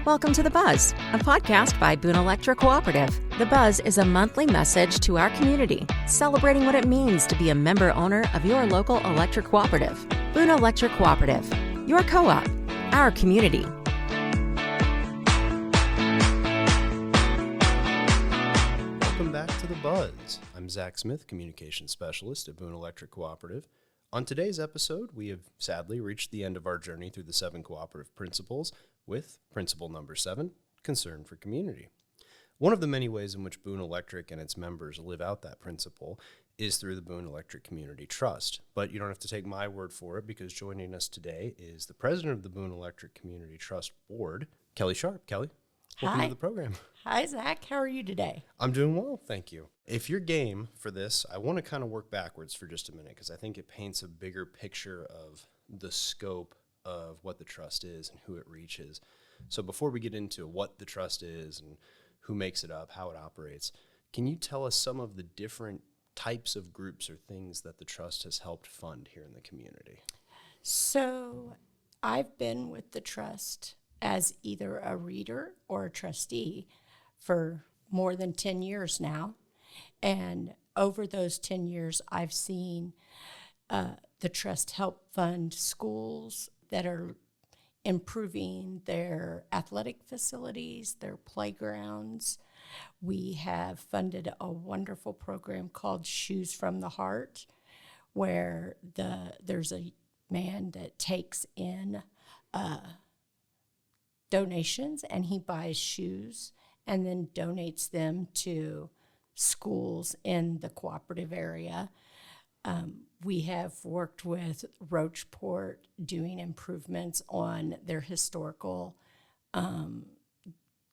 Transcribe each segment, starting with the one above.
Welcome to The Buzz, a podcast by Boone Electric Cooperative. The Buzz is a monthly message to our community, celebrating what it means to be a member owner of your local electric cooperative. Boone Electric Cooperative, your co-op, our community. Welcome back to The Buzz. I'm Zach Smith, Communications Specialist at Boone Electric Cooperative. On today's episode, we have sadly reached the end of our journey through the 7 cooperative principles with principle number 7, concern for community. One of the many ways in which Boone Electric and its members live out that principle is through the Boone Electric Community Trust. But you don't have to take my word for it, because joining us today is the president of the Boone Electric Community Trust Board, Kelly Sharp. Kelly, welcome to the program. Hi, Zach. How are you today? I'm doing well, thank you. If you're game for this, I want to kind of work backwards for just a minute, because I think it paints a bigger picture of the scope of what the trust is and who it reaches. So before we get into what the trust is and who makes it up, how it operates, can you tell us some of the different types of groups or things that the trust has helped fund here in the community? So I've been with the trust as either a reader or a trustee for more than 10 years now. And over those 10 years, I've seen the trust help fund schools that are improving their athletic facilities, their playgrounds. We have funded a wonderful program called Shoes from the Heart, where there's a man that takes in donations, and he buys shoes and then donates them to schools in the cooperative area. We have worked with Roachport doing improvements on their historical, the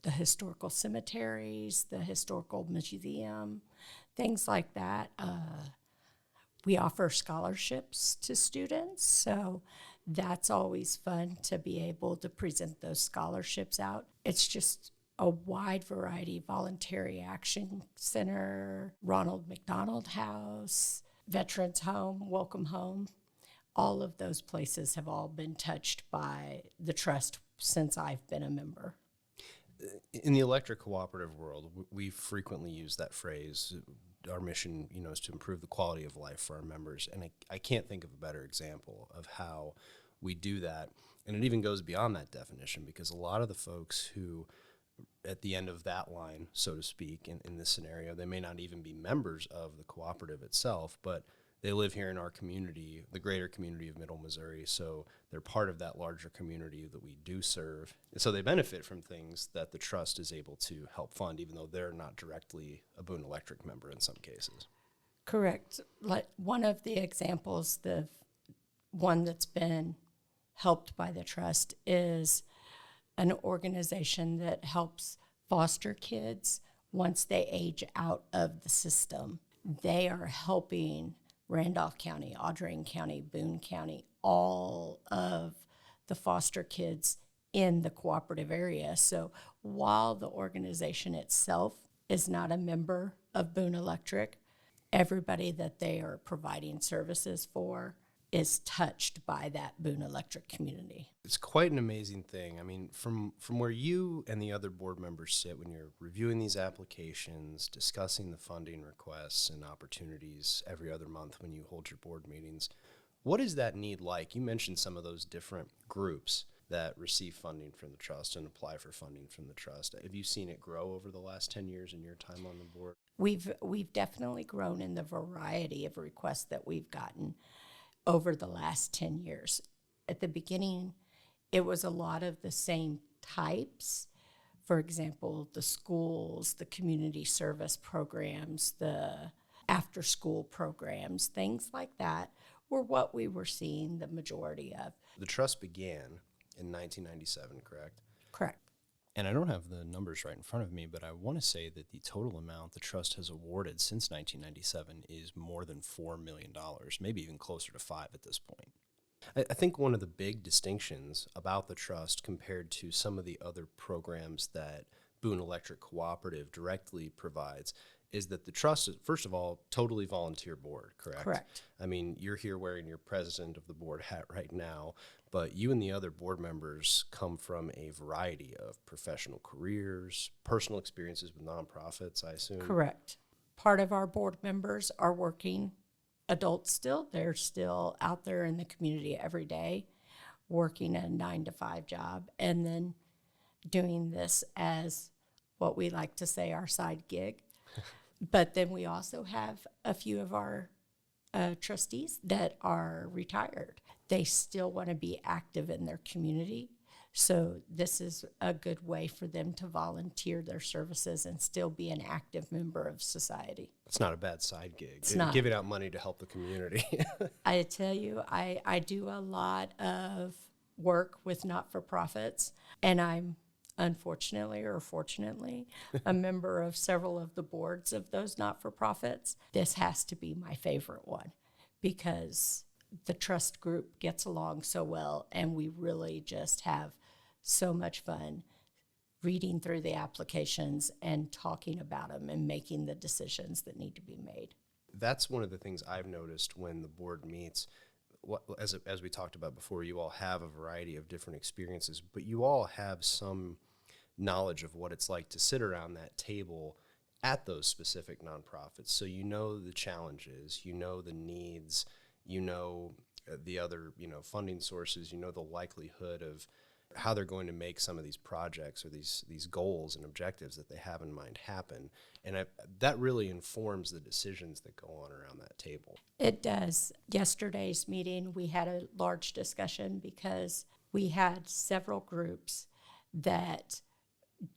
historical cemeteries, the historical museum, things like that. We offer scholarships to students, so that's always fun to be able to present those scholarships out. It's just a wide variety. Voluntary Action Center, Ronald McDonald House, Veterans Home, Welcome Home. All of those places have all been touched by the trust since I've been a member. In the electric cooperative world, we frequently use that phrase. Our mission, is to improve the quality of life for our members. And I can't think of a better example of how we do that. And it even goes beyond that definition, because a lot of the folks who, at the end of that line, so to speak, in this scenario, they may not even be members of the cooperative itself, but they live here in our community, the greater community of Middle Missouri, so they're part of that larger community that we do serve. And so they benefit from things that the trust is able to help fund, even though they're not directly a Boone Electric member in some cases. Correct. Like one of the examples, the one that's been helped by the trust, is an organization that helps foster kids once they age out of the system. They are helping Randolph County, Audrain County, Boone County, all of the foster kids in the cooperative area. So while the organization itself is not a member of Boone Electric, everybody that they are providing services for is touched by that Boone Electric community. It's quite an amazing thing. I mean, from where you and the other board members sit when you're reviewing these applications, discussing the funding requests and opportunities every other month when you hold your board meetings, what is that need like? You mentioned some of those different groups that receive funding from the trust and apply for funding from the trust. Have you seen it grow over the last 10 years in your time on the board? We've definitely grown in the variety of requests that we've gotten over the last 10 years. At the beginning, it was a lot of the same types. For example, the schools, the community service programs, the after-school programs, things like that were what we were seeing the majority of. The trust began in 1997, correct? Correct. And I don't have the numbers right in front of me, but I want to say that the total amount the trust has awarded since 1997 is more than $4 million, maybe even closer to $5 at this point. I think one of the big distinctions about the trust compared to some of the other programs that Boone Electric Cooperative directly provides is that the trust is, first of all, totally volunteer board, correct? Correct. I mean, you're here wearing your president of the board hat right now, but you and the other board members come from a variety of professional careers, personal experiences with nonprofits, I assume. Correct. Part of our board members are working adults still. They're still out there in the community every day, working a 9-to-5 job, and then doing this as what we like to say our side gig. But then we also have a few of our trustees that are retired. They still want to be active in their community. So this is a good way for them to volunteer their services and still be an active member of society. It's not a bad side gig. It's not. Giving out money to help the community. I tell you, I do a lot of work with not-for-profits, and I'm unfortunately or fortunately a member of several of the boards of those not-for-profits. This has to be my favorite one because the trust group gets along so well, and we really just have so much fun reading through the applications and talking about them and making the decisions that need to be made. That's one of the things I've noticed when the board meets. As we talked about before, you all have a variety of different experiences, but you all have some knowledge of what it's like to sit around that table at those specific nonprofits. So you know the challenges, you know the needs, you know the other, funding sources, you know the likelihood of how they're going to make some of these projects or these goals and objectives that they have in mind happen. And that really informs the decisions that go on around that table. It does. Yesterday's meeting, we had a large discussion because we had several groups that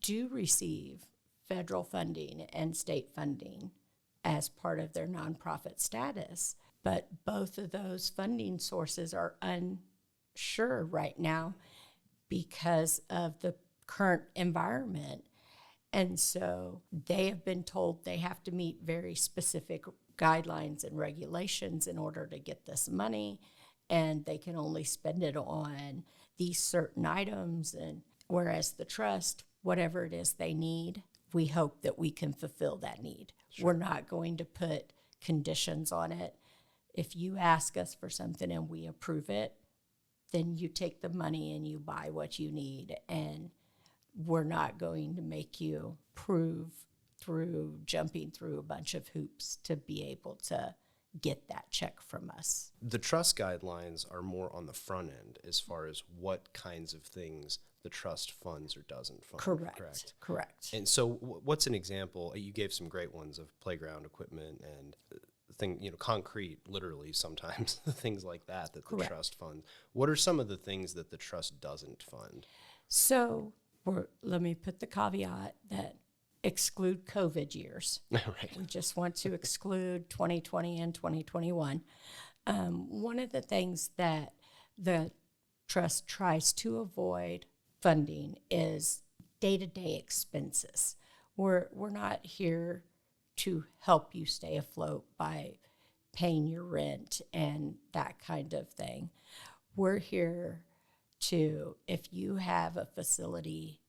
do receive federal funding and state funding as part of their nonprofit status. But both of those funding sources are unsure right now because of the current environment. And so they have been told they have to meet very specific guidelines and regulations in order to get this money, and they can only spend it on these certain items. And whereas the trust, whatever it is they need, we hope that we can fulfill that need. Sure. We're not going to put conditions on it. If you ask us for something and we approve it, then you take the money and you buy what you need. And we're not going to make you prove through jumping through a bunch of hoops to be able to get that check from us. The trust guidelines are more on the front end as far as what kinds of things the trust funds or doesn't fund. Correct. And so what's an example? You gave some great ones of playground equipment and concrete, literally sometimes, things like that the trust funds. What are some of the things that the trust doesn't fund? So let me put the caveat that exclude COVID years. Right. We just want to exclude 2020 and 2021. One of the things that the trust tries to avoid funding is day-to-day expenses. We're not here to help you stay afloat by paying your rent and that kind of thing. We're here to, if you have a facility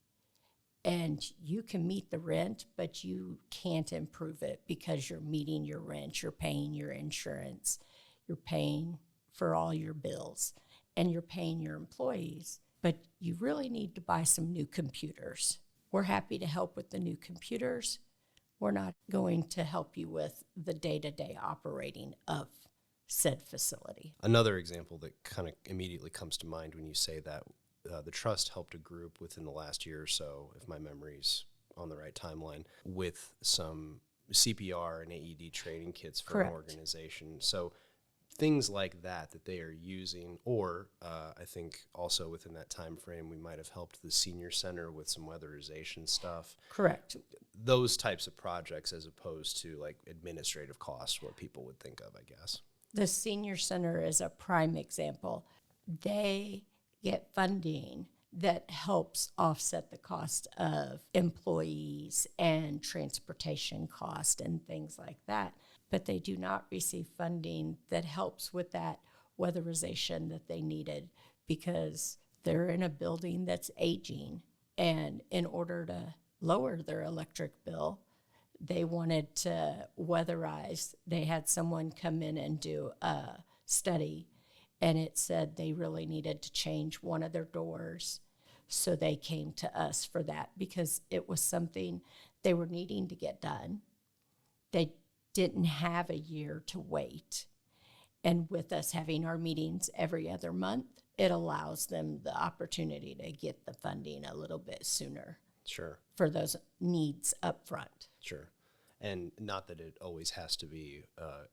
and you can meet the rent, but you can't improve it because you're meeting your rent, you're paying your insurance, you're paying for all your bills, and you're paying your employees, but you really need to buy some new computers. We're happy to help with the new computers. We're not going to help you with the day-to-day operating of said facility. Another example that kind of immediately comes to mind when you say that, the trust helped a group within the last year or so, if my memory's on the right timeline, with some CPR and AED training kits for an organization. So things like that they are using, or I think also within that time frame, we might have helped the senior center with some weatherization stuff. Correct. Those types of projects as opposed to like administrative costs, what people would think of, I guess. The senior center is a prime example. They get funding that helps offset the cost of employees and transportation cost and things like that. But they do not receive funding that helps with that weatherization that they needed because they're in a building that's aging. And in order to lower their electric bill, they wanted to weatherize. They had someone come in and do a study, and it said they really needed to change one of their doors. So they came to us for that because it was something they were needing to get done. They didn't have a year to wait. And with us having our meetings every other month, it allows them the opportunity to get the funding a little bit sooner. Sure. For those needs up front. Sure. And not that it always has to be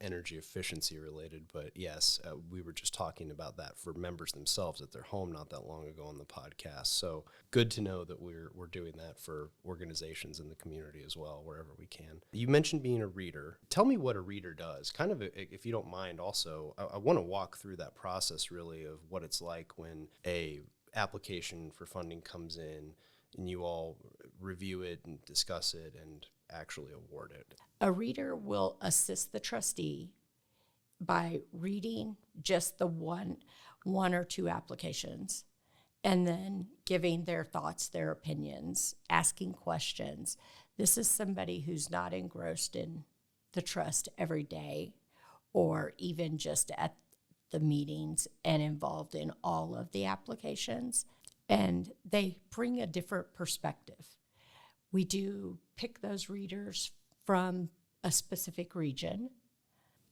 energy efficiency related, but yes, we were just talking about that for members themselves at their home not that long ago on the podcast. So good to know that we're doing that for organizations in the community as well, wherever we can. You mentioned being a reader. Tell me what a reader does. Kind of, if you don't mind, also, I want to walk through that process really of what it's like when a application for funding comes in and you all review it and discuss it and actually award it. A reader will assist the trustee by reading just the one or two applications and then giving their thoughts, their opinions, asking questions. This is somebody who's not engrossed in the trust every day or even just at the meetings and involved in all of the applications. And they bring a different perspective. We do pick those readers from a specific region.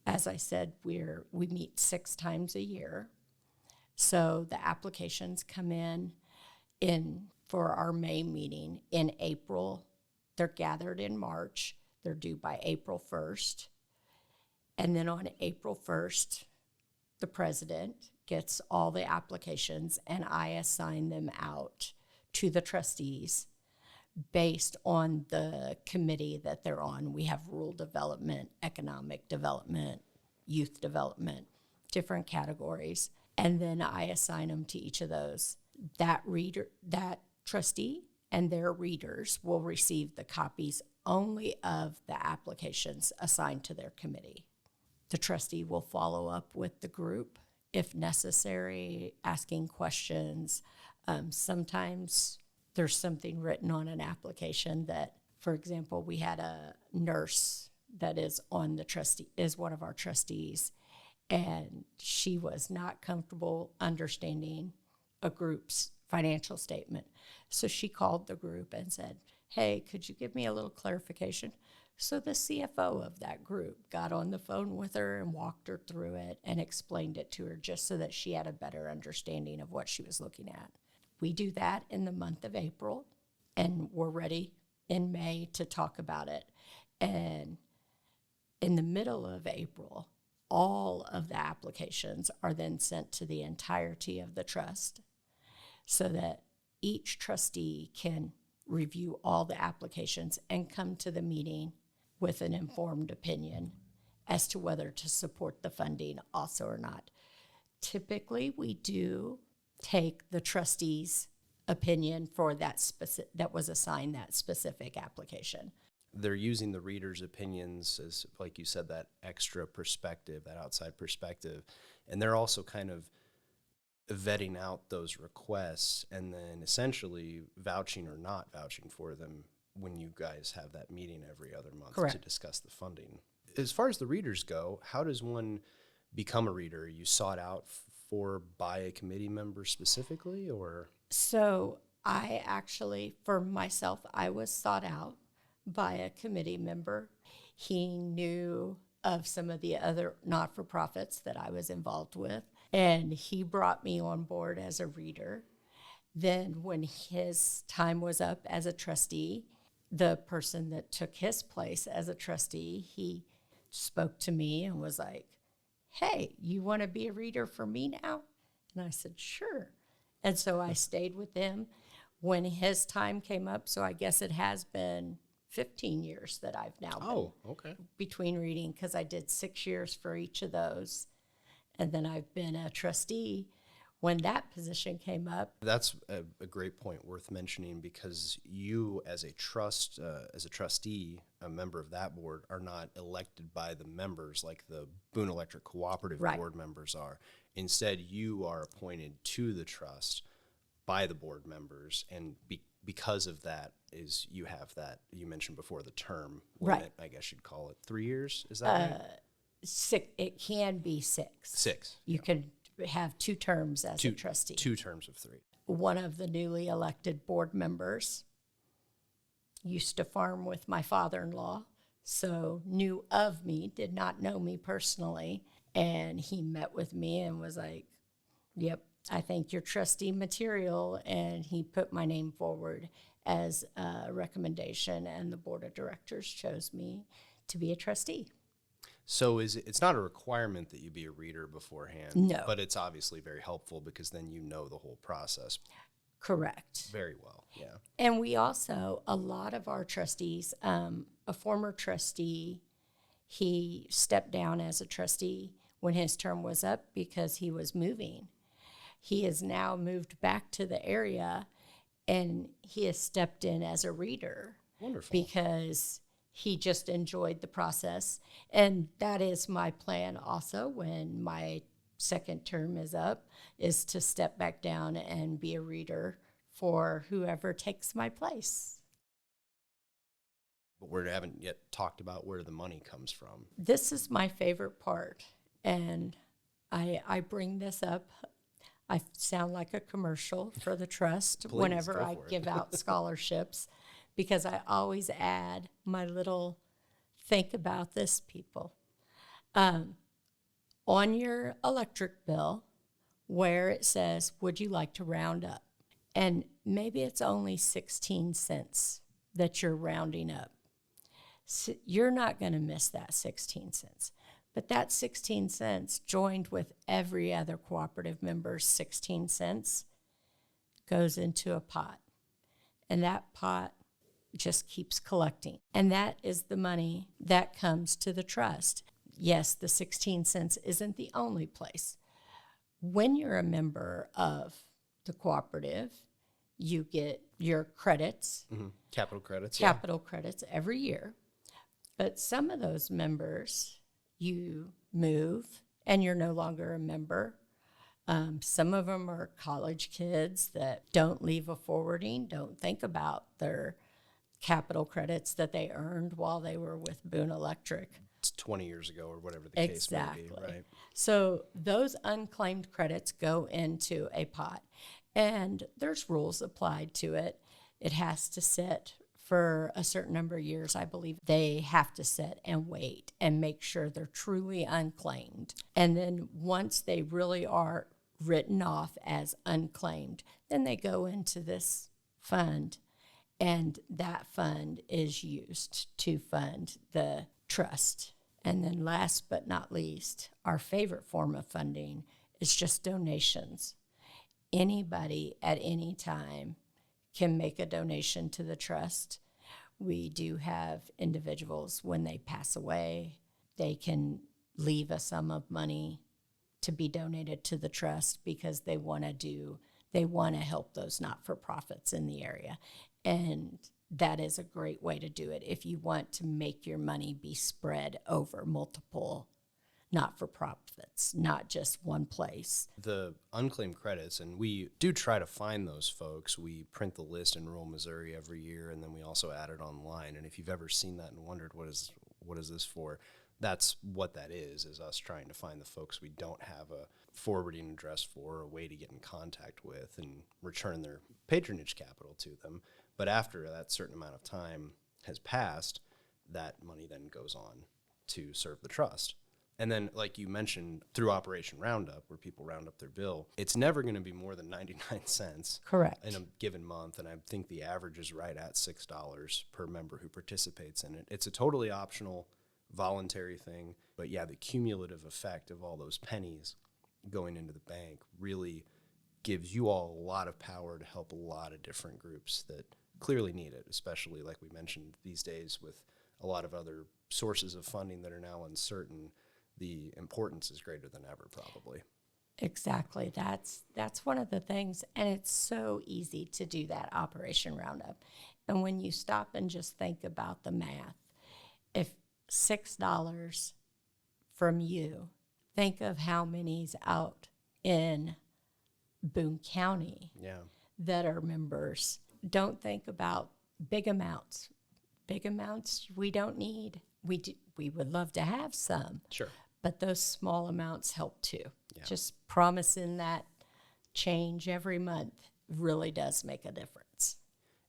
As I said, we meet 6 times a year. So the applications come in for our May meeting in April. They're gathered in March. They're due by April 1st. And then on April 1st, the president gets all the applications and I assign them out to the trustees based on the committee that they're on. We have rural development, economic development, youth development, different categories. And then I assign them to each of those. That trustee and their readers will receive the copies only of the applications assigned to their committee. The trustee will follow up with the group if necessary, asking questions. Sometimes there's something written on an application that, for example, we had a nurse that is on the trustee, is one of our trustees, and she was not comfortable understanding a group's financial statement. So she called the group and said, "Hey, could you give me a little clarification?" So the CFO of that group got on the phone with her and walked her through it and explained it to her just so that she had a better understanding of what she was looking at. We do that in the month of April, and we're ready in May to talk about it. And in the middle of April, all of the applications are then sent to the entirety of the trust so that each trustee can review all the applications and come to the meeting with an informed opinion as to whether to support the funding also or not. Typically, we do take the trustee's opinion for that was assigned that specific application. They're using the reader's opinions as, like you said, that extra perspective, that outside perspective, and they're also kind of vetting out those requests and then essentially vouching or not vouching for them when you guys have that meeting every other month. Correct. To discuss the funding. As far as the readers go, how does one become a reader? Are you sought out by a committee member specifically, or? So I actually, for myself, I was sought out by a committee member. He knew of some of the other not-for-profits that I was involved with, and he brought me on board as a reader. Then when his time was up as a trustee, the person that took his place as a trustee, he spoke to me and was like, "Hey, you want to be a reader for me now?" And I said, "Sure." And so I stayed with him when his time came up. So I guess it has been 15 years that I've now been between reading, because I did 6 years for each of those. And then I've been a trustee when that position came up. That's a great point worth mentioning, because you as a trustee, a member of that board, are not elected by the members like the Boone Electric Cooperative board members are. Instead, you are appointed to the trust by the board members, and because of that is you have that, you mentioned before, the term Right. limit, I guess you'd call it 3 years. Is that right? It can be 6. 6. You could have 2 terms as a trustee. 2 terms of 3. One of the newly elected board members used to farm with my father-in-law, so knew of me, did not know me personally, and he met with me and was like, yep, I think you're trustee material, and he put my name forward as a recommendation, and the board of directors chose me to be a trustee. So it's not a requirement that you be a reader beforehand, No. but it's obviously very helpful because then you know the whole process Correct. very well. Yeah. And we also, a lot of our trustees, a former trustee, he stepped down as a trustee when his term was up because he was moving. He has now moved back to the area, and he has stepped in as a reader. Wonderful. Because he just enjoyed the process. And that is my plan also when my second term is up, is to step back down and be a reader for whoever takes my place. But we haven't yet talked about where the money comes from. This is my favorite part, and I bring this up. I sound like a commercial for the trust Please, whenever go I for it. give out scholarships, because I always add my little think about this, people. On your electric bill, where it says, would you like to round up? And maybe it's only 16 cents that you're rounding up. So you're not going to miss that 16 cents. But that 16 cents joined with every other cooperative member's 16 cents goes into a pot. And that pot just keeps collecting. And that is the money that comes to the trust. Yes, the 16 cents isn't the only place. When you're a member of the cooperative, you get your credits, Capital credits. capital credits every year. But some of those members, you move and you're no longer a member. Some of them are college kids that don't leave a forwarding, don't think about their capital credits that they earned while they were with Boone Electric. It's 20 years ago or whatever the case may be, right? So those unclaimed credits go into a pot, and there's rules applied to it. It has to sit for a certain number of years. I believe they have to sit and wait and make sure they're truly unclaimed. And then once they really are written off as unclaimed, then they go into this fund, and that fund is used to fund the trust. And then last but not least, our favorite form of funding is just donations. Anybody at any time can make a donation to the trust. We do have individuals, when they pass away, they can leave a sum of money to be donated to the trust because they want to help those not-for-profits in the area. And that is a great way to do it if you want to make your money be spread over multiple not-for-profits, not just one place. The unclaimed credits, and we do try to find those folks. We print the list in rural Missouri every year, and then we also add it online. And if you've ever seen that and wondered what is this for, that's what that is us trying to find the folks we don't have a forwarding address for, or a way to get in contact with and return their patronage capital to them. But after that certain amount of time has passed, that money then goes on to serve the trust. And then, like you mentioned, through Operation Roundup, where people round up their bill, it's never going to be more than 99 cents Correct. in a given month. And I think the average is right at $6 per member who participates in it. It's a totally optional, voluntary thing. But yeah, the cumulative effect of all those pennies going into the bank really gives you all a lot of power to help a lot of different groups that clearly need it, especially, like we mentioned, these days with a lot of other sources of funding that are now uncertain. The importance is greater than ever, probably. Exactly. That's one of the things, and it's so easy to do that Operation Roundup. And when you stop and just think about the math, if $6 from you, think of how many's out in Boone County Yeah. that are members. don't think about big amounts. Big amounts we don't need. We would love to have some. Sure. But those small amounts help too. Yeah. Just promising that change every month really does make a difference.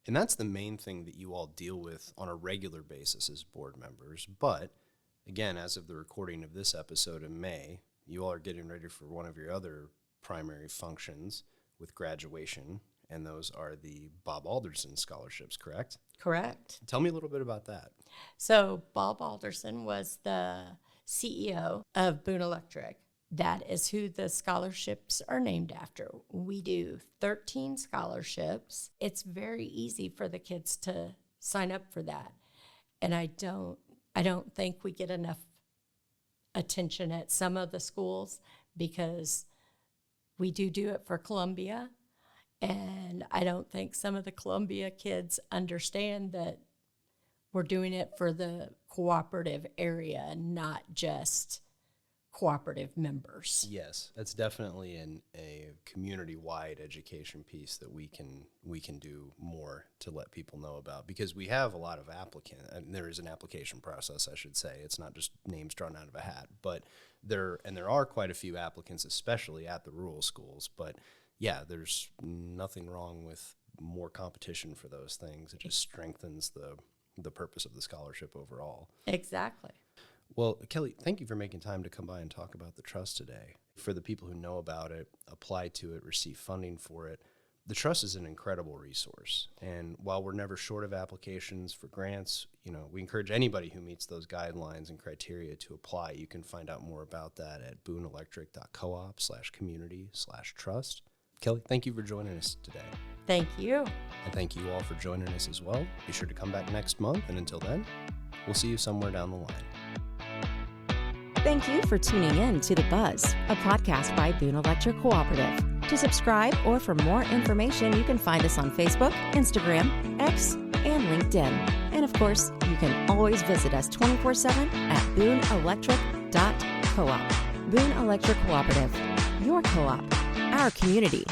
And that's the main thing that you all deal with on a regular basis as board members. But again, as of the recording of this episode in May, you all are getting ready for one of your other primary functions with graduation, and those are the Bob Alderson scholarships, correct? Correct. Tell me a little bit about that. So Bob Alderson was the CEO of Boone Electric. That is who the scholarships are named after. We do 13 scholarships. It's very easy for the kids to sign up for that. And I don't think we get enough attention at some of the schools because we do it for Columbia. And I don't think some of the Columbia kids understand that we're doing it for the cooperative area and not just cooperative members. Yes, that's definitely a community-wide education piece that we can do more to let people know about, because we have a lot of applicants, and there is an application process, I should say. It's not just names drawn out of a hat, but there are quite a few applicants, especially at the rural schools. But yeah, there's nothing wrong with more competition for those things. It just strengthens the purpose of the scholarship overall. Exactly. Well, Kelly, thank you for making time to come by and talk about the trust today. For the people who know about it, apply to it, receive funding for it, the trust is an incredible resource. And while we're never short of applications for grants, we encourage anybody who meets those guidelines and criteria to apply. You can find out more about that at booneelectric.coop/community/trust. Kelly, thank you for joining us today. Thank you. And thank you all for joining us as well. Be sure to come back next month. And until then, we'll see you somewhere down the line. Thank you for tuning in to The Buzz, a podcast by Boone Electric Cooperative. To subscribe or for more information, you can find us on Facebook, Instagram, X, and LinkedIn. And of course, you can always visit us 24/7 at booneelectric.coop. Boone Electric Cooperative, your co-op, our community.